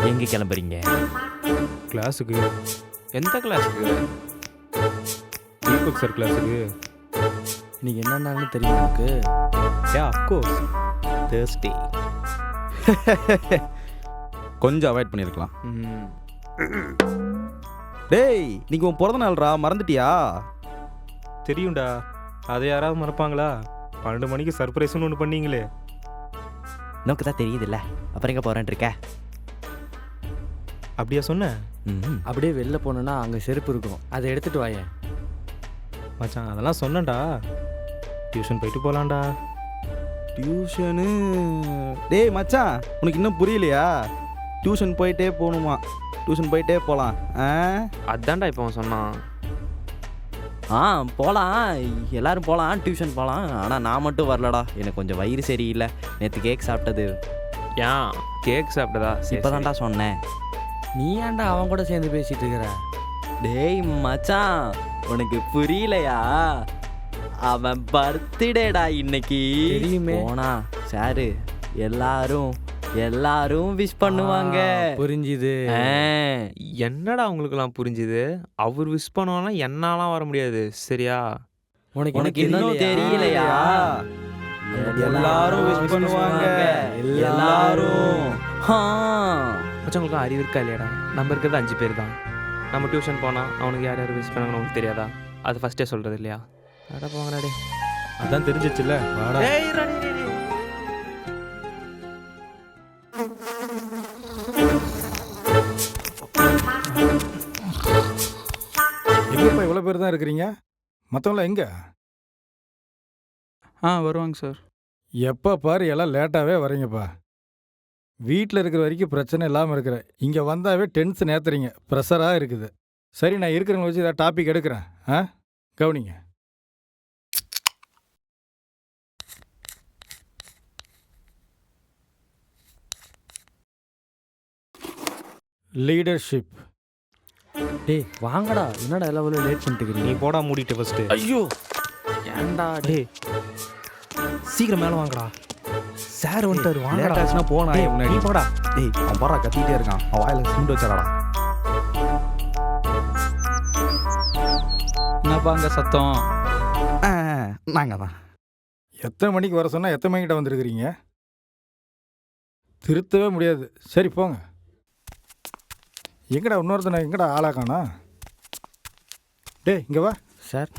எங்கே கிளம்புறீங்க? கிளாஸுக்கு. எந்த கிளாஸுக்கு? தீபக் சார் கிளாஸுக்கு. இன்னைக்கு என்னென்னு தெரியும் எனக்கு? Of course Thursday. கொஞ்சம் அவாய்ட் பண்ணியிருக்கலாம். டேய், நீங்க உன் பிறந்த நாள்ரா, மறந்துட்டியா? தெரியும்டா. அதை யாராவது மறப்பாங்களா? 12 மணிக்கு சர்ப்ரைஸ்னு ஒன்று பண்ணீங்களே. நமக்கு தான் தெரியுதுல்ல, அப்புறம் எங்கே போகிறேன் இருக்க? அப்படியா சொன்னேன்? அப்படியே வெளில போனோன்னா அங்கே செருப்பு இருக்கும், அதை எடுத்துகிட்டு வாயேன். மச்சான் அதெல்லாம் சொன்னேன்டா. டியூஷன் போயிட்டு போகலான்டா. டியூஷனு? டேய் மச்சான், உனக்கு இன்னும் புரியலையா? டியூஷன் போயிட்டே போகணுமா? டியூஷன் போயிட்டே போகலாம். அதான்டா இப்போ அவன் சொன்னான். போகலாம், எல்லாரும் போகலாம், டியூஷன் போகலாம். ஆனால் நான் மட்டும் வரலடா, எனக்கு கொஞ்சம் வயிறு சரியில்லை. நேற்று கேக் சாப்பிட்டது. ஏன் கேக் சாப்பிட்டதா? இப்போ தான்டா சொன்னேன். நீ ஏன்டா அவன் கூட சேர்ந்து பேசிகிட்டு இருக்கிற? டேய் மச்சான், உனக்கு புரியலையா? அவன் பர்த்டேடா இன்னைக்கு. தெரியுமே. போனா சாரு எல்லாரும் விஷ் பண்ணுவாங்க. புரிஞ்சுது. என்னடா உங்களுக்குலாம் புரிஞ்சுது? அவர் விஷ் பண்ணுவானா என்னாலாம் வர முடியாது, சரியா? உனக்கு இன்னும் தெரியலையா? எல்லாரும் விஷ் பண்ணுவாங்க. எல்லாரும். மச்சவங்களுக்கு அறிவு இருக்கா இல்லையாடா? நம்ம இருக்கிறது 5 பேர் தான். நம்ம டியூஷன் போனால் அவனுக்கு யார் யார் விஷ் பண்ணாங்கன்னு உங்களுக்கு தெரியாதா? அது ஃபஸ்ட்டே சொல்கிறது இல்லையா? அட போங்கடா. அதான் தெரிஞ்சிச்சுல்ல, வாடா. எங்கப்பா இவ்வளோ பேர் தான் இருக்கிறீங்க? மற்றவங்களாம் எங்கே? வருவாங்க சார். எப்போ பாரு எல்லாம் லேட்டாகவே வரீங்கப்பா. வீட்டில் இருக்கிற வரைக்கும் பிரச்சனை இல்லாமல் இருக்கிற, இங்கே வந்தாவே டென்ஷன் ஏற்றுறீங்க, ப்ரெஷராக இருக்குது. சரி, நான் இருக்கிறவங்க வச்சு ஏதாவது டாபிக் எடுக்கிறேன். கவனிங்க. லீடர்ஷிப். டேய் வாங்கடா, என்னடா எல்லாம் இவ்வளோ லேட் பண்ணிட்டு நீ இருக்கிறீங்க? போடா மூடிட்டு ஃபர்ஸ்ட். ஐயோ ஏன்டா? டேய் சீக்கிரம் மேலே வாங்கடா. சார் வந்துட்டாரு, வாங்கடா. லேட் ஆச்சுன்னா போனா டேய், முன்னாடி. நீ போடா. டேய், அவன் போறா கத்திட்டே இருக்கான். அவன் வாயில சிமெண்ட் வச்சாடா. என்னப்பா அங்கே சத்தம்? நாங்க தான். எத்தனை மணிக்கு வர சொன்னால் எத்தனை மணிக்கிட்ட வந்திருக்கிறீங்க? திருத்தவே முடியாது. சரி போங்க. எங்கடா இன்னொருத்தனை எங்கடா ஆளாக்கானா? டேய் இங்கே வா. சார்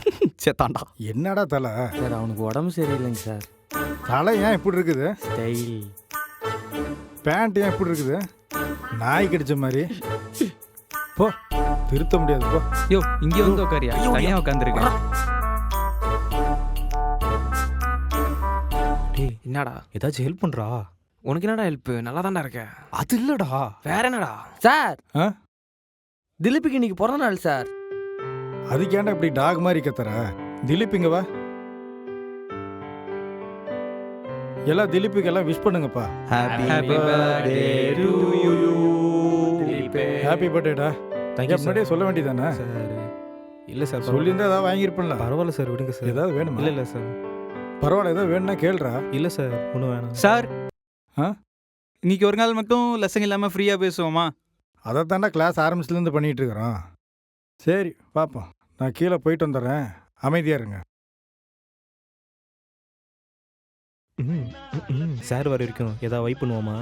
சேத்தாண்டா. என்னடா தலை? சார் அவனுக்கு உடம்பு சரியில்லைங்க சார். தலை ஏன் இப்படி இருக்குது? ஸ்டைல். பேண்ட் ஏன் இப்படி இருக்குது? நாய் கடிச்ச மாதிரி. போ, திருத்த முடியாது போ. யோ இங்கே வந்து உட்காரியா? தனியாக உட்காந்துருக்கேன். டேய் என்னடா? ஏதாச்சும் ஹெல்ப் பண்றா. உனக்கு என்னடா ஹெல்ப்? நல்லா தான்டா இருக்க. அது இல்லடா. வேற என்னடா? சார் ஆ? திலீப்புக்கு இன்னைக்கு பிறந்த நாள் சார். அதுக்கேண்டா இப்படி டாக் மாதிரி கத்துற? திலீப் இங்க வா. எல்லாம் திலீப்புக்கு எல்லாம் விஷ் பண்ணுங்கப்பா. Happy birthday to you Dileep. Happy பர்த்டேடா. தேங்க் யூ முன்னாடியே சொல்ல வேண்டியதானே? சார். இல்ல சார், சொல்லியிருந்தா ஏதாவது வாங்கியிருப்பேன்ல. பரவாயில்ல சார், விடுங்க சார். ஏதாவது வேணுமா? இல்ல சார். பரவாயில்ல, ஏதாவது வேணும்னா கேளுடா. இல்ல சார், ஒன்றும் வேணாம் சார் ஆ? இன்னைக்கு ஒரு நாள் மட்டும் லெசன் இல்லாமல் ஃப்ரீயாக பேசுவோமா? அதை தாண்டா கிளாஸ் ஆரம்பிச்சுலேருந்து பண்ணிகிட்டு இருக்கிறோம். சரி பார்ப்போம். நான் கீழே போயிட்டு வந்துடுறேன், அமைதியாக இருங்க. சார் வர வரைக்கும் ஏதாவது வைப் பண்ணுவோமா?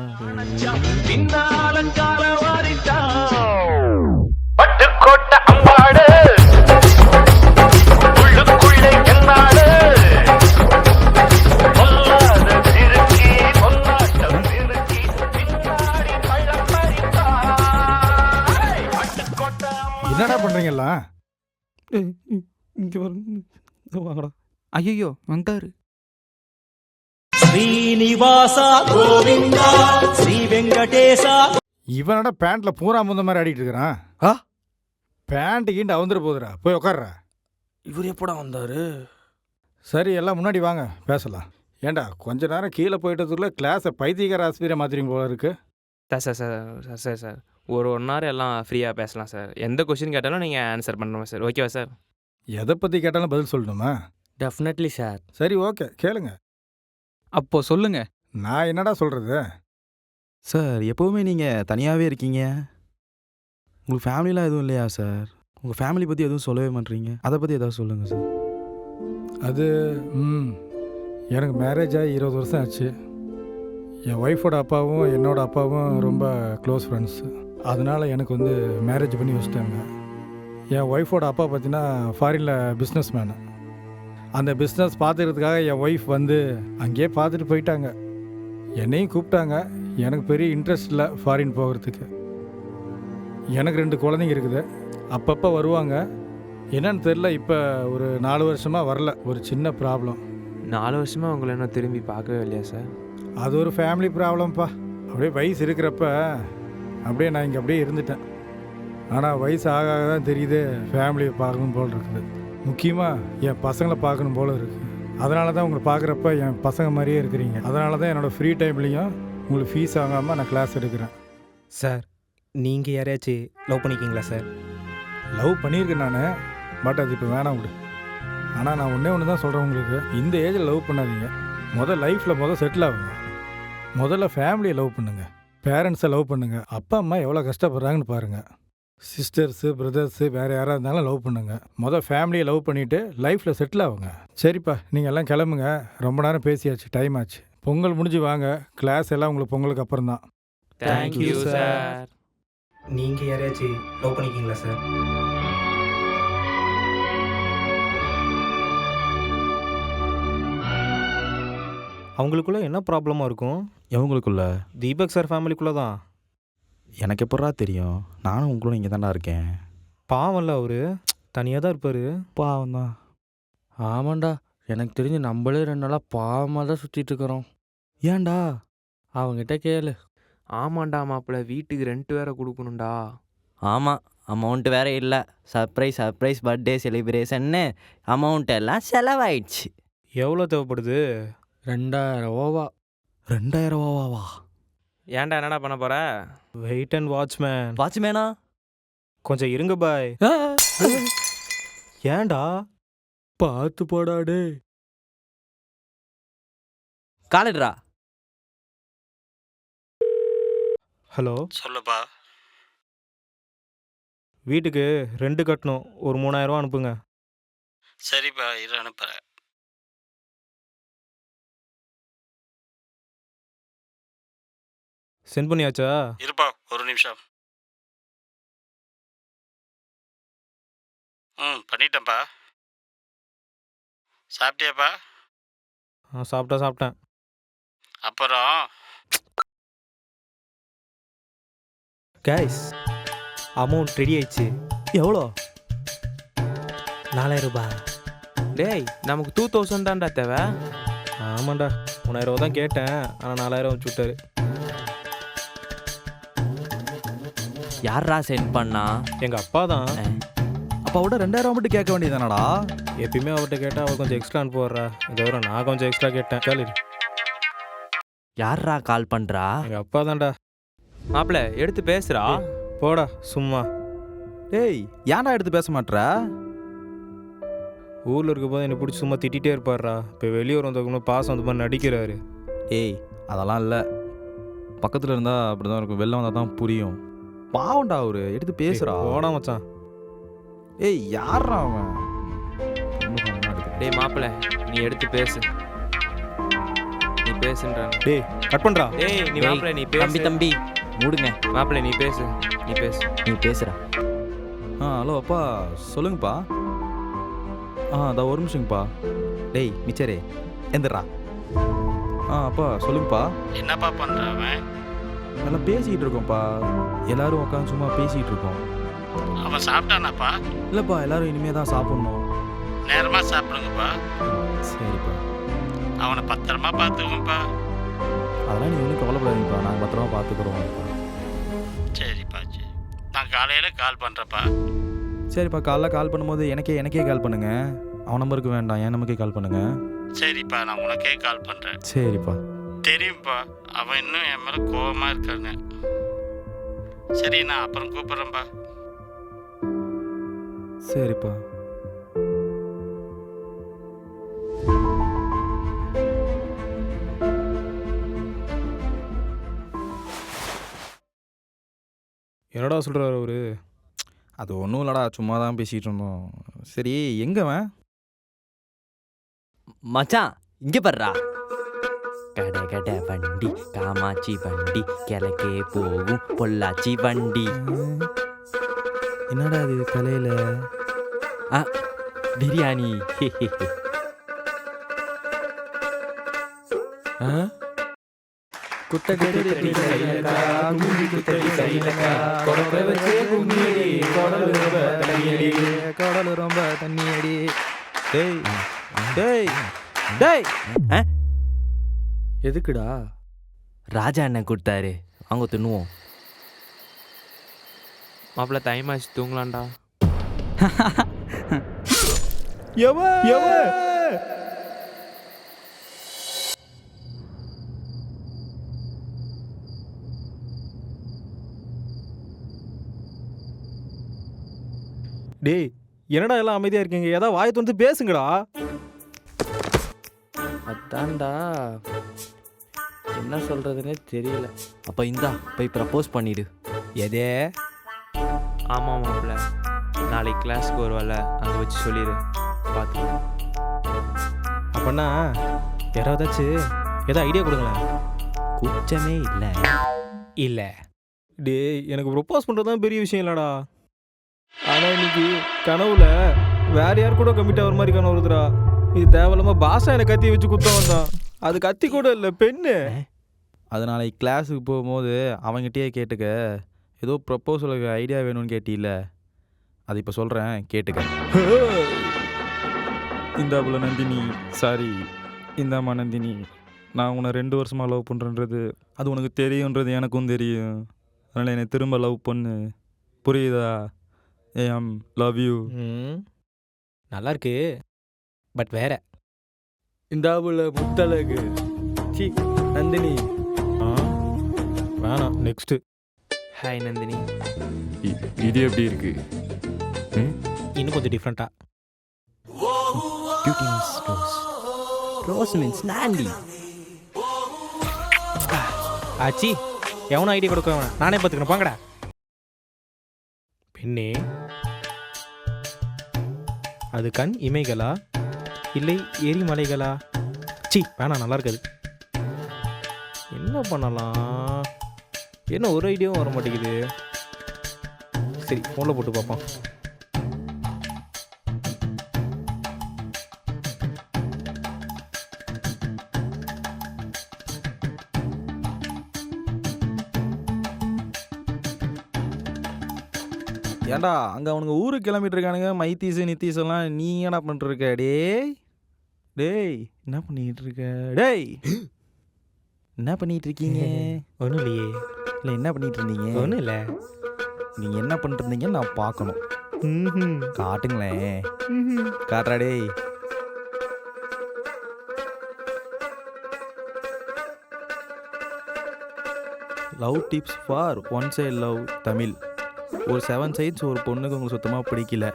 என்னடா பண்ணுறீங்களா? இங்கே வாங்கடா. ஐயோ வந்துட்டாரு. ஸ்ரீனிவாசா கோவிந்தா ஸ்ரீ வெங்கடேசா. இவனோட பேண்ட்ல பூரா முந்த மாதிரி ஆடிட்டு இருக்கிறான். பேண்ட் கீண்டு அவுந்துட போதுடா, போய் உட்கார்றா. இவர் எப்படா வந்தாரு? சரி, எல்லாம் முன்னாடி வாங்க பேசலாம். ஏண்டா கொஞ்ச நேரம் கீழே போயிட்டதுக்குள்ள கிளாஸை பைத்தியக்கார ஆசிரியர் மாத்திரிங்க போல இருக்கு. Sir sir sir sir sir ஒரு 1 hour எல்லாம் ஃப்ரீயாக பேசலாம் சார். எந்த கொஸ்டின் கேட்டாலும் நீங்கள் ஆன்சர் பண்ணணுமா சார்? ஓகேவா சார்? எதை பற்றி கேட்டாலும் பதில் சொல்லணுமா? Definitely sir. சரி ஓகே, கேளுங்க. அப்போ சொல்லுங்க. நான் என்னடா சொல்கிறது? சார் எப்போவுமே நீங்கள் தனியாகவே இருக்கீங்க. உங்களுக்கு ஃபேமிலிலாம் எதுவும் இல்லையா சார்? உங்கள் ஃபேமிலி பற்றி எதுவும் சொல்லவே மாட்டீங்க. அதை பற்றி ஏதாவது சொல்லுங்கள் சார். அது எனக்கு மேரேஜ் ஆகி 20 வருஷம் ஆச்சு. என் ஒய்ஃபோட அப்பாவும் என்னோட அப்பாவும் ரொம்ப க்ளோஸ் ஃப்ரெண்ட்ஸு. அதனால் எனக்கு வந்து மேரேஜ் பண்ணி வச்சுட்டாங்க. என் ஒய்ஃபோட அப்பா பார்த்தீங்கன்னா ஃபாரினில் பிஸ்னஸ் மேனு. அந்த பிஸ்னஸ் பார்த்துக்கிறதுக்காக என் ஒய்ஃப் வந்து அங்கேயே பார்த்துட்டு போயிட்டாங்க. என்னையும் கூப்பிட்டாங்க. எனக்கு பெரிய இன்ட்ரெஸ்ட் இல்லை ஃபாரின் போகிறதுக்கு. எனக்கு 2 குழந்தைங்க இருக்குது. அப்பப்போ வருவாங்க. என்னன்னு தெரில, இப்போ ஒரு 4 வருஷமாக வரல. ஒரு சின்ன ப்ராப்ளம். 4 வருஷமாக உங்களை இன்னும் திரும்பி பார்க்கவே இல்லையா சார்? அது ஒரு ஃபேமிலி ப்ராப்ளம்ப்பா. அப்படியே வயசு இருக்கிறப்ப அப்படியே நான் இங்கே அப்படியே இருந்துட்டேன். ஆனால் வயசு ஆக ஆக தான் தெரியுது ஃபேமிலியை பார்க்கணும் போல் இருக்குது. முக்கியமாக என் பசங்களை பார்க்கணும் போல் இருக்குது. அதனால தான் உங்களை பார்க்குறப்ப என் பசங்க மாதிரியே இருக்கிறீங்க. அதனால தான் என்னோடய ஃப்ரீ டைம்லேயும் உங்களுக்கு ஃபீஸ் வாங்காமல் நான் கிளாஸ் எடுக்கிறேன். சார் நீங்கள் யாரையாச்சும் லவ் பண்ணிக்கிங்களா சார்? லவ் பண்ணியிருக்கேன் நான். பட் அது இப்போ வேணாம் விடு. ஆனால் நான் ஒன்று தான் சொல்கிறேன் உங்களுக்கு. இந்த ஏஜில் லவ் பண்ணாதீங்க. லைஃப்பில் செட்டில் ஆகுங்க. முதல்ல ஃபேமிலியை லவ் பண்ணுங்கள். பேரண்ட்ஸை லவ் பண்ணுங்கள். அப்பா அம்மா எவ்வளோ கஷ்டப்படுறாங்கன்னு பாருங்கள். சிஸ்டர்ஸு பிரதர்ஸு வேறு யாராக இருந்தாலும் லவ் பண்ணுங்கள். ஃபேமிலியை லவ் பண்ணிவிட்டு லைஃப்பில் செட்டில் ஆகுங்க. சரிப்பா, நீங்கள் எல்லாம் கிளம்புங்க. ரொம்ப நேரம் பேசியாச்சு, டைம் ஆச்சு. பொங்கல் முடிஞ்சு வாங்க. கிளாஸ் எல்லாம் உங்களுக்கு பொங்கலுக்கு அப்புறம் தான். Thank you sir. நீங்கள் யாரையாச்சும் லவ் பண்ணிக்கிங்களா சார்? அவங்களுக்குள்ள என்ன ப்ராப்ளமாக இருக்கும்? எவங்களுக்குள்ள? தீபக் சார் ஃபேமிலிக்குள்ளே தான். எனக்கு எப்படா தெரியும்? நானும் உங்களோட இங்கே தான்டா இருக்கேன். பாவம்ல அவரு தனியாக தான் இருப்பார். பாவம் தான். ஆமாண்டா, எனக்கு தெரிஞ்சு நம்மளே 2 நாளாக பாவமாக தான் சுற்றிட்டு இருக்கிறோம். ஏன்டா? அவங்ககிட்ட கேளு. ஆமாண்டா மாப்பிள்ள, வீட்டுக்கு ரெண்ட் வேற கொடுக்கணும்டா. ஆமாம், அமௌண்ட் வேற இல்லை. சர்ப்ரைஸ் பர்த்டே செலிப்ரேஷன்னு அமௌண்ட் எல்லாம் செலவாயிடுச்சு. எவ்வளோ தேவைப்படுது? 2000 ரூபா. 2000 ரூபாவா? ஏன்டா என்னடா பண்ண போற? Wait and watchman. வாட்ச்மேனா? கொஞ்சம் இருங்க பாய். ஏன்டா? பார்த்து போடாடே. காலட்ரா. ஹலோ சொல்லுப்பா. வீட்டுக்கு ரெண்டு கட்டணும், ஒரு 3000 ரூபா அனுப்புங்க. சரிப்பா, இரு அனுப்புகிறேன். சென்ட் பண்ணியாச்சா? இருப்பா, ஒரு நிமிஷம். பண்ணிட்டேன்ப்பா. சாப்பிட்டியாப்பா? சாப்பிட்டேன். அப்புறம் கைஸ், அமௌண்ட் ரெடி ஆயிடுச்சு. எவ்வளோ? 4000 ரூபாய். டேய், நமக்கு 2000 தான்டா தேவை. ஆமாண்டா, 3000 ரூபா தான் கேட்டேன், ஆனால் 4000 வச்சு விட்டாரு. யாரா சென்ட் பண்ணா? எங்கள் அப்பா தான். அப்போ அவட 2000 மட்டும் கேட்க வேண்டியதானடா? எப்பயுமே அவர்கிட்ட கேட்டால் அவர் கொஞ்சம் எக்ஸ்ட்ரா அனுப்புவாரா. இதை விட நான் கொஞ்சம் எக்ஸ்ட்ரா கேட்டேன். கேளு. யாரா கால் பண்ணுறா? எங்கள் அப்பா தான்டா. மாப்பிள்ள எடுத்து பேசுறா. போடா சும்மா. டேய், ஏன்டா எடுத்து பேச மாட்ற? ஊரில் இருக்க போது என்னை பிடிச்சி சும்மா திட்டிகிட்டே இருப்பார்ரா. இப்போ வெளியூர் வந்தவங்க பாசம் அந்த மாதிரி நடிக்கிறாரு. ஏய், அதெல்லாம் இல்லை. பக்கத்தில் இருந்தால் அப்படி தான் இருக்கும். வெளில வந்தால் தான் புரியும். பாவண்டா அவரு, எடுத்து பேசுகிறா. போடா மச்சான். ஏய், யாரா அவன்? டேய் மாப்பிள்ள, நீ எடுத்து பேசு. நீ பேசுன்றான். டேய் கட் பண்ணுறா. டேய் நீ டேய், மாப்பிள்ள நீ பேசு. தம்பி மூடுங்க. மாப்பிள்ள நீ பேசு. நீ பேசுறா. ஹலோ அப்பா, சொல்லுங்கப்பா. அதான் ஒரு நிமிஷங்கப்பா. டேய் மிச்சரே, எந்திரா. அப்பா சொல்லுங்கப்பா. என்னப்பா பண்ணுறவன்? நல்லா பேசிக்கிட்டு இருக்கோம்ப்பா. எல்லாரும் உட்காந்து சும்மா பேசிக்கிட்டு இருக்கோம். அவன் சாப்பிட்டானாப்பா? இல்லைப்பா, எல்லாரும் இனிமே தான் சாப்பிட்ணும். நேரமாக சாப்பிடுங்கப்பா. சரிப்பா. அவனை பத்திரமா பார்த்துக்கோங்கப்பா. அதெல்லாம் நீ ஒன்றும் கவலைப்படாதீங்கப்பா, நாங்கள் பத்திரமா பார்த்துக்குறோம்ப்பா. சரிப்பா, சரி. நான் காலையில் கால் பண்ணுறப்பா. சரிப்பா, காலைல கால் பண்ணும்போது எனக்கே கால் பண்ணுங்க. அவன் நம்பருக்கு வேண்டாம், என் நம்பருக்கே கால் பண்ணுங்க. சரிப்பா, நான் உனக்கே கால் பண்ணுறேன். சரிப்பா. தெரியும்ப்பா, அவன் இன்னும் என் மேலே கோவமாக இருக்கான்னு. சரி, நான் அப்புறம் கூப்பிட்றேன்ப்பா. சரிப்பா. என்னடா சொல்கிறாரு அவரு? அது ஒன்றும் இல்லடா, சும்மா தான் பேசிகிட்டு இருந்தோம். சரி, எங்கவன்? மச்சான் இங்கே பர்றா. கட கட வண்டி காமாட்சி வண்டி கிழக்கே போகும் பொள்ளாச்சி வண்டி. என்னடா அது தலையில்? பிரியாணி. கடல் ரொம்ப தண்ணி அடி. டேய் டேய் டேய், எதுக்குடா? ராஜா அண்ணன் கொடுத்தாரு, வாங்க தின்னுவோம். மாப்பிள்ள டைம் ஆச்சு, தூங்கலாம்டா. டேய், என்னடா எல்லாம் அமைதியாக இருக்கீங்க? ஏதாவது வாயை வந்து பேசுங்கடா. அதான்டா என்ன சொல்கிறதுனே தெரியல. அப்போ இந்தா போய் ப்ரப்போஸ் பண்ணிடு. எதே? ஆமாம் மாப்பிள்ள, நாளைக்கு கிளாஸ்க்கு வருவாள், அங்கே வச்சு சொல்லிடு, பார்த்துக்கலாம். அப்பண்ணா யாராவதாச்சு ஏதாவது ஐடியா கொடுங்களேன். கூச்சமே இல்லை. இல்லை டேய், எனக்கு ப்ரொப்போஸ் பண்ணுறது தான் பெரிய விஷயம் இல்லைடா. ஆனால் இன்னைக்கு கனவுல வேற யார் கூட கம்மிட் ஆகிற மாதிரி கனவு வருதுடா. இது தேவையில்லாமல் பாஷா எனக்கு கத்தி வச்சு குத்த வந்தான். அது கத்தி கூட இல்லை, பெண்ணு. அது நாளைக்கு கிளாஸுக்கு போகும்போது அவங்ககிட்டயே கேட்டுக்க. ஏதோ ப்ரப்போசலுக்கு ஐடியா வேணும்னு கேட்டில்ல, அது இப்போ சொல்கிறேன் கேட்டுக்க. இந்தாப்புல நந்தினி, சாரி இந்தாம்மா நந்தினி, நான் உன்னை 2 வருஷமாக லவ் பண்ணுறன்றது அது உனக்கு தெரியுன்றது எனக்கும் தெரியும். அதனால் என்னை திரும்ப லவ் பண்ணு, புரியுதா? I'm love you. நல்லா இருக்கு, பட் வேற. இந்தாவுல முத்தழகு சி நந்தினி. வேணாம், நெக்ஸ்ட்டு. ஹாய் நந்தினி. இது எப்படி இருக்கு? இன்னும் கொஞ்சம் டிஃப்ரெண்ட்டாக. Beauty means rose. Rose means Nandi. ஆச்சி, எவனும் ஐடியா கொடுக்க வேணாம், நானே பார்த்துக்கணும், பாங்கடா. பெண்ணே, அது கண் இமைகளா இல்லை எரிமலைகளா? சி வேணாம், நல்லா இருக்காது. என்ன பண்ணலாம்? என்ன ஒரு ஐடியாவும் வர மாட்டேங்குது. சரி, ஃபோனில் போட்டு பார்ப்போம். ஏன்டா அங்கே அவனுங்க ஊருக்கு கிளம்பிட்டு இருக்கானுங்க, மைத்தீஸு நித்தீஸ் எல்லாம். நீ என்ன பண்ணிட்டு இருக்க? டேய் டேய், என்ன பண்ணிட்டு இருக்க? டேய் என்ன பண்ணிட்டு இருக்கீங்க? ஒன்றும் இல்லையே. இல்லை, என்ன பண்ணிட்டு இருந்தீங்க? ஒன்றும் இல்லை. நீங்கள் என்ன பண்ணிட்டு இருந்தீங்கன்னு நான் பார்க்கணும். காட்டுங்களேன். காட்டுறா டேய். Love tips for one side love Tamil. ஒரு 7 சைட்ஸ் ஒரு பொண்ணுக்கு உங்களுக்கு சுத்தமாக பிடிக்கல,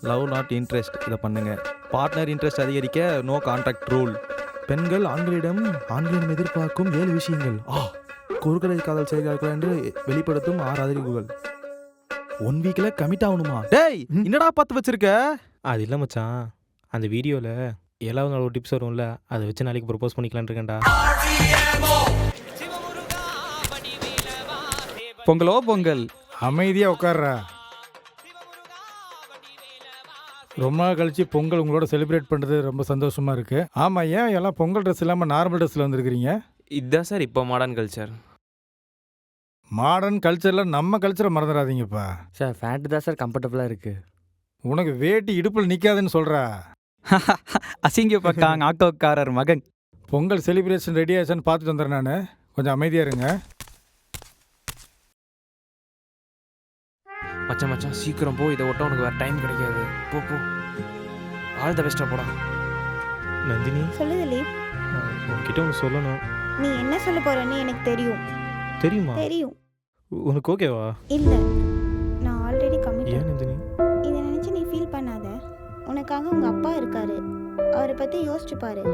லவ் நாட் இன்ட்ரெஸ்ட், இதை பண்ணுங்கள். பார்ட்னர் இன்ட்ரெஸ்ட் அதிகரிக்க நோ கான்டாக்ட் ரூல். பெண்கள் ஆண்களிடம் எதிர்பார்க்கும் 7 விஷயங்கள். குறுக்கலை காதல் செய்கிறார்கள் என்று வெளிப்படுத்தும் 6 அறிகுறிகள். 1 வீக்கில் கமிட் ஆகணுமா? டேய் என்னடா பார்த்து வச்சிருக்க? அது இல்லை மச்சான், அந்த வீடியோவில் 7வது நாள் ஒரு டிப்ஸ் வரும்ல, அதை வச்சு நாளைக்கு ப்ரப்போஸ் பண்ணிக்கலான்னு இருக்கேன்டா. பொங்கலோ பொங்கல். அமைதியாக உட்கார்றா. ரொம்ப நாள் கழிச்சு பொங்கல் உங்களோட செலிப்ரேட் பண்ணுறது ரொம்ப சந்தோஷமாக இருக்குது. ஆமாம், ஏன் எல்லாம் பொங்கல் ட்ரெஸ் இல்லாமல் நார்மல் ட்ரெஸ்ஸில் வந்துருக்கிறீங்க? இதுதான் சார் இப்போ மாடர்ன் கல்ச்சர். மாடர்ன் கல்ச்சரில் நம்ம கல்ச்சரை மறந்துடாதீங்கப்பா. சார் ஃபேண்ட்டு தான் சார் கம்ஃபர்டபுளாக இருக்குது. உனக்கு வேட்டி இடுப்பில் நிற்காதுன்னு சொல்கிறா. அசிங்க பக்காங்க ஆட்டோக்காரர் மகன். பொங்கல் செலிப்ரேஷன் ரெடி ஆச்சான்னு பார்த்துட்டு வந்துடுறேன் நான். கொஞ்சம் அமைதியாக இருங்க. மச்சான் மச்சான் சீக்கிரம் போ, இதை ஒட்ட உனக்கு வேறு டைம் கிடைக்காது. போ போ, ஆல் த பெஸ்ட்டாக போடா. நந்தினி, சொல்லு திலீப். உன்கிட்ட ஒன்று சொல்லணும். நீ என்ன சொல்ல போறன்னு எனக்கு தெரியும். தெரியுமா? தெரியும். உனக்கு ஓகேவா? இல்ல, நான் ஆல்ரெடி கமிட். ஏன் நந்தினி? இதை நினைச்சு நீ ஃபீல் பண்ணாத. உனக்காக உங்க அப்பா இருக்காரு, அவரை பத்தி யோசிச்சு பாரு.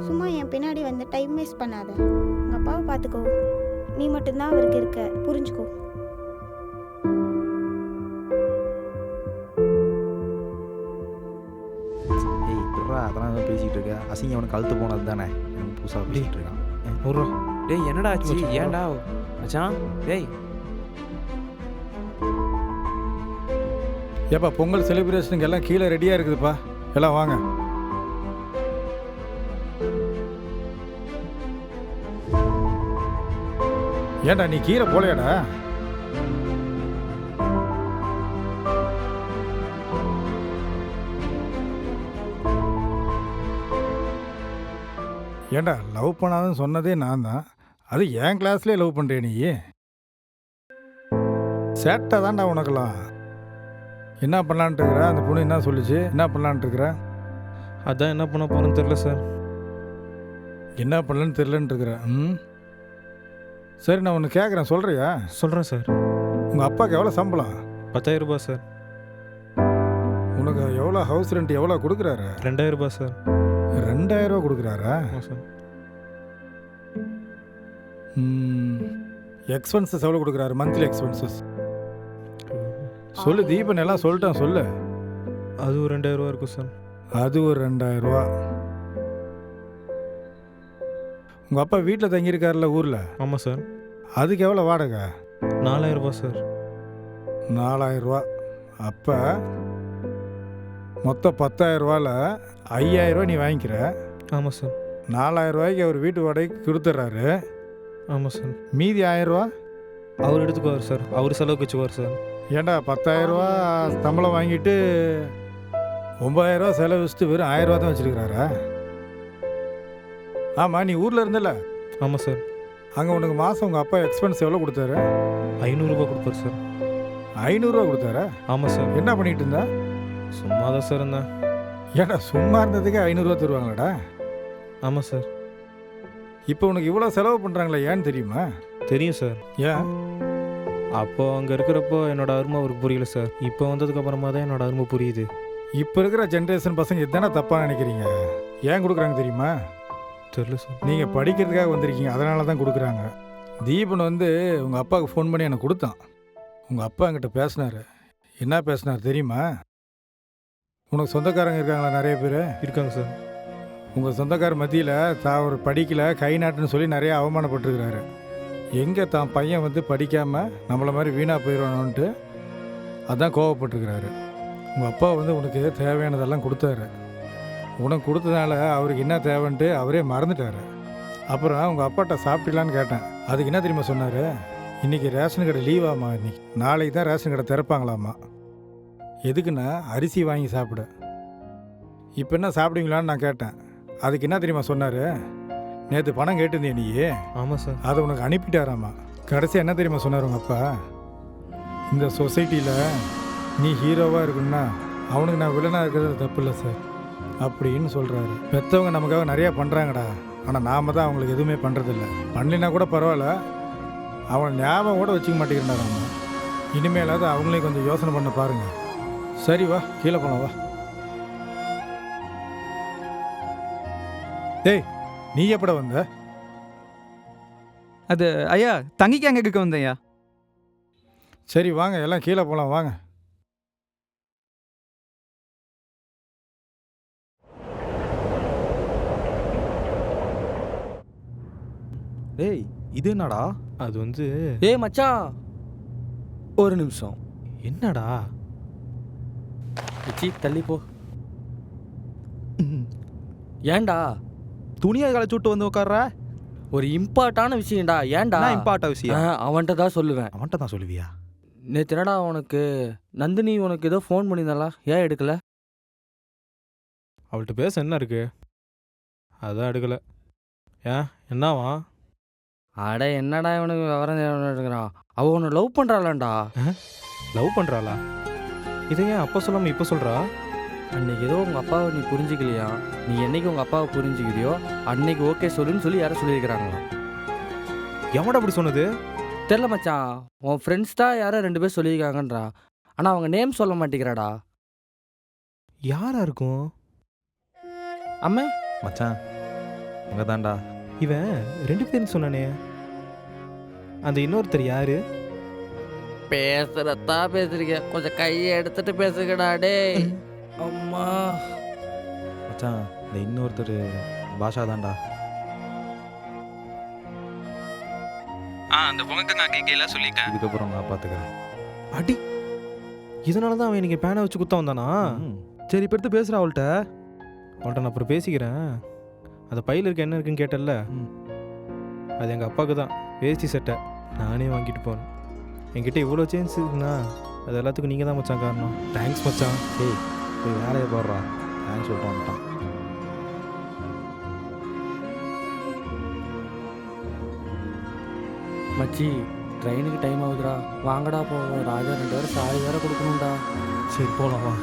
சும்மா என் பின்னாடி வந்து டைம் வேஸ்ட் பண்ணாத. உங்க அப்பாவை பார்த்துக்கோ, நீ மட்டும்தான் அவருக்கு இருக்க, புரிஞ்சுக்கோ. பேசிகிட்டு இருக்க? அசிங்கம் அவனுக்கு கழுத்து போனது தானே எனக்கு புதுசாக பேசிகிட்டு இருக்கான். நூறுரூவா. டேய் என்னடா ஆச்சு? ஏன்டா மச்சான்? டேய் ஏப்பா பொங்கல் செலிப்ரேஷனுக்கு எல்லாம் கீழே ரெடியாக இருக்குதுப்பா, எல்லாம் வாங்க. ஏன்டா நீ கீழே போலையாடா? ஏன்டா லவ் பண்ணாதுன்னு சொன்னதே நான் தான், அது என் கிளாஸ்லேயே லவ் பண்ணுறே நீ. சேட்டை தான்டா உனக்கெல்லாம். என்ன பண்ணலான்ட்டு இருக்கிற? அந்த பொண்ணு என்ன சொல்லுச்சு? என்ன பண்ணலான்ட்டு இருக்கிற? அதான் என்ன பண்ண போகிறேன்னு தெரில சார். என்ன பண்ணலன்னு தெரிலன்ட்டு இருக்கிற? சரி நான் ஒன்று கேட்குறேன், சொல்கிறியா? சொல்கிறேன் சார். உங்கள் அப்பாவுக்கு எவ்வளோ சம்பளம்? 10,000 ரூபாய் சார். உனக்கு எவ்வளோ ஹவுஸ் ரெண்ட் எவ்வளோ கொடுக்குறாரு? 2,000 ரூபாய் சார். 2,000 ரூபா கொடுக்குறாரா? ஆமாம் சார். எக்ஸ்பென்சஸ் எவ்வளோ கொடுக்குறாரு? மந்த்லி எக்ஸ்பென்சஸ் சொல்லு. தீபன் எல்லாம் சொல்லிட்டேன், சொல்லு. அது ஒரு 2,000 ரூபா இருக்கும் சார். அது ஒரு 2,000 ரூபா. உங்கள் அப்பா வீட்டில் தங்கியிருக்காருல்ல ஊரில்? ஆமாம் சார். அதுக்கு எவ்வளோ வாடகை? 4,000 ரூபாய் சார். 4,000 ரூபா. அப்போ மொத்தம் 10,000 ரூபாயில் 5,000 ரூபா நீ வாங்கிக்கிற. ஆமாம் சார். 4,000 ரூபாய்க்கு அவர் வீட்டு வாடகைக்கு கொடுத்துட்றாரு. ஆமாம் சார். மீதி 1,000 ரூபா அவர் எடுத்துக்குவார் சார். அவர் செலவுக்கு வச்சுக்குவார் சார். ஏன்டா 10,000 ரூபா சம்பளம் வாங்கிட்டு 9,000 ரூபா செலவு வச்சுட்டு வெறும் 1,000 ரூபா தான் வச்சுருக்கிறாரா? ஆமாம், நீ ஊரில் இருந்தல? ஆமாம் சார். அங்கே உனக்கு மாதம் உங்கள் அப்பா எக்ஸ்பென்ஸ் எவ்வளோ கொடுத்தாரு? 500 ரூபாய் கொடுப்பார் சார். 500 ரூபா கொடுத்தாரா? ஆமாம் சார். என்ன பண்ணிட்டு இருந்தா? சும்மா தான் சார் இருந்தேன். ஏன்டா சும்மா இருந்ததுக்கு 500 ரூபா தருவாங்களாடா? ஆமாம் சார். இப்போ உனக்கு இவ்வளோ செலவு பண்ணுறாங்களே, ஏன்னு தெரியுமா? தெரியும் சார். ஏன்? அப்போ அங்கே இருக்கிறப்போ என்னோட அருமை அவருக்கு புரியல சார். இப்போ வந்ததுக்கப்புறமா தான் என்னோட அருமை புரியுது. இப்போ இருக்கிற ஜென்ரேஷன் பசங்க இதுதானே தப்பாக நினைக்கிறீங்க. ஏன் கொடுக்குறாங்க தெரியுமா? தெரியல சார். நீங்கள் படிக்கிறதுக்காக வந்திருக்கீங்க, அதனால தான் கொடுக்குறாங்க. தீபன் வந்து உங்கள் அப்பாவுக்கு ஃபோன் பண்ணி எனக்கு கொடுத்தான். உங்கள் அப்பா என்கிட்ட பேசினார். என்ன பேசினார் தெரியுமா? உனக்கு சொந்தக்காரங்க இருக்காங்களா? நிறைய பேர் இருக்காங்க சார். உங்கள் சொந்தக்கார மத்தியில் தான் அவர் படிக்கலை, கை நாட்டுன்னு சொல்லி நிறையா அவமானப்பட்டிருக்கிறாரு. எங்கே தான் பையன் வந்து படிக்காமல் நம்மளை மாதிரி வீணாக போயிடுவானோன்ட்டு அதான் கோவப்பட்டிருக்கிறாரு. உங்கள் அப்பா வந்து உனக்கு தேவையானதெல்லாம் கொடுத்தாரு. உனக்கு கொடுத்ததுனால அவருக்கு என்ன தேவைன்ட்டு அவரே மறந்துட்டார். அப்புறம் உங்கள் அப்பாட்ட சாப்பிட்டலான்னு கேட்டேன். அதுக்கு என்ன தெரியுமா சொன்னார்? இன்றைக்கி ரேஷன் கடை லீவாமா, இன்னைக்கு நாளைக்கு தான் ரேஷன் கடை திறப்பாங்களாமா. எதுக்குன்னா அரிசி வாங்கி சாப்பிட. இப்போ என்ன சாப்பிடுவீங்களான்னு நான் கேட்டேன். அதுக்கு என்ன தெரியுமா சொன்னார்? நேற்று பணம் கேட்டிருந்தே நீ. ஆமாம் சார். அதை உனக்கு அனுப்பிட்டாராமா. கடைசியாக என்ன தெரியுமா சொன்னார் உங்கள் அப்பா? இந்த சொசைட்டியில் நீ ஹீரோவாக இருக்கணும்னா அவனுக்கு நான் வில்லனாக இருக்கிறது தப்பு இல்லை சார் அப்படின்னு சொல்கிறாரு. பெற்றவங்க நமக்காக நிறையா பண்ணுறாங்கடா, ஆனால் நாம் தான் அவங்களுக்கு எதுவுமே பண்ணுறதில்ல. பண்ணலினா கூட பரவாயில்ல, அவனை ஞாபகம் கூட வச்சுக்க மாட்டேங்கிறான். இனிமேலாவது அவங்களையும் கொஞ்சம் யோசனை பண்ண பாருங்கள். சரி வா, கீழே போகலாம் வா. டேய் நீ எப்பட வந்த? அது ஐயா தங்கிக்கு அங்கே கேட்க வந்தேன்யா. சரி வாங்க எல்லாம் கீழே போகலாம் வாங்க. டேய் இது என்னடா? அது வந்து ஏய் மச்சான், ஒரு நிமிஷம். என்னடா? சி தள்ளி போ. ஏன்டா துணியை களைச்சு விட்டு வந்து உட்கார்ற? ஒரு இம்பார்ட்டான விஷயம்டா. ஏன்டா? இம்பார்ட்டன் விஷயம் அவன்கிட்ட தான் சொல்லுவேன். அவன்கிட்ட தான் சொல்லுவியா? நேற்று என்னடா உனக்கு நந்தினி உனக்கு ஏதோ ஃபோன் பண்ணியிருந்தாளா? ஏன் எடுக்கல? அவள்கிட்ட பேச என்ன இருக்கு? அதான் எடுக்கல. ஏன் என்னவா? அட என்னடா இவனுக்கு விவரம் எடுக்கிறான். அவள் உன்னை லவ் பண்ணுறாளாண்டா. லவ் பண்ணுறாளா? இதை ஏன் அப்போ சொல்லாமல் இப்போ சொல்கிறா? அன்னைக்கு ஏதோ உங்கள் அப்பாவை நீ புரிஞ்சிக்கலையா? நீ என்னைக்கு உங்கள் அப்பாவை புரிஞ்சுக்கிறியோ அன்னைக்கு ஓகே சொல்லுன்னு சொல்லி யாரும் சொல்லியிருக்கிறாங்களா? எவன்டா அப்படி சொன்னது? தெரில மச்சான். உன் ஃப்ரெண்ட்ஸ் தான் யாரோ 2 பேர் சொல்லியிருக்காங்கன்றா. ஆனால் அவங்க நேம் சொல்ல மாட்டேங்கிறாடா. யாரா இருக்கும்? அம்மே மச்சான் அங்கே தான்டா. இவன் 2 பேர்னு சொன்னானே, அந்த இன்னொருத்தர் யாரு? பேசுறதா பேசுறீங்க, கொஞ்சம் கையை எடுத்துட்டு பேசுங்கடா. டே அம்மா மச்சான் இந்த இன்னொருத்தர் பாஷா தான்டா. அந்த உனக்கு நான் கேட்கலாம் சொல்லியிருக்கேன். இதுக்கப்புறம் நான் பார்த்துக்கிறேன். அடி இதனால தான் அவன் எனக்கு பேனை வச்சு குத்த வந்தானா? சரி இப்போ எடுத்து பேசுகிறா அவள்கிட்ட. அவன்கிட்ட நான் அப்புறம் பேசிக்கிறேன். அந்த பையில் இருக்க என்ன இருக்குன்னு கேட்டல, அது எங்கள் அப்பாவுக்கு தான். வேஷ்டி சட்டை நானே வாங்கிட்டு போனேன். என்கிட்ட இவ்வளோ சேஞ்ச் இருக்குண்ணா, அது எல்லாத்துக்கும் நீங்கள் தான் மச்சான் காரணம். தேங்க்ஸ் மச்சான். ஏய் போய் வேலையை போடுறா. தேங்க்ஸ் சொல்லிட்டு வந்துட்டான். மச்சி ட்ரெயினுக்கு டைம் ஆகுதுடா, வாங்கடா போவோம். ராஜா 2 பேரும் சாரி வேற கொடுக்கணும்டா. சரி போகலாம் வா.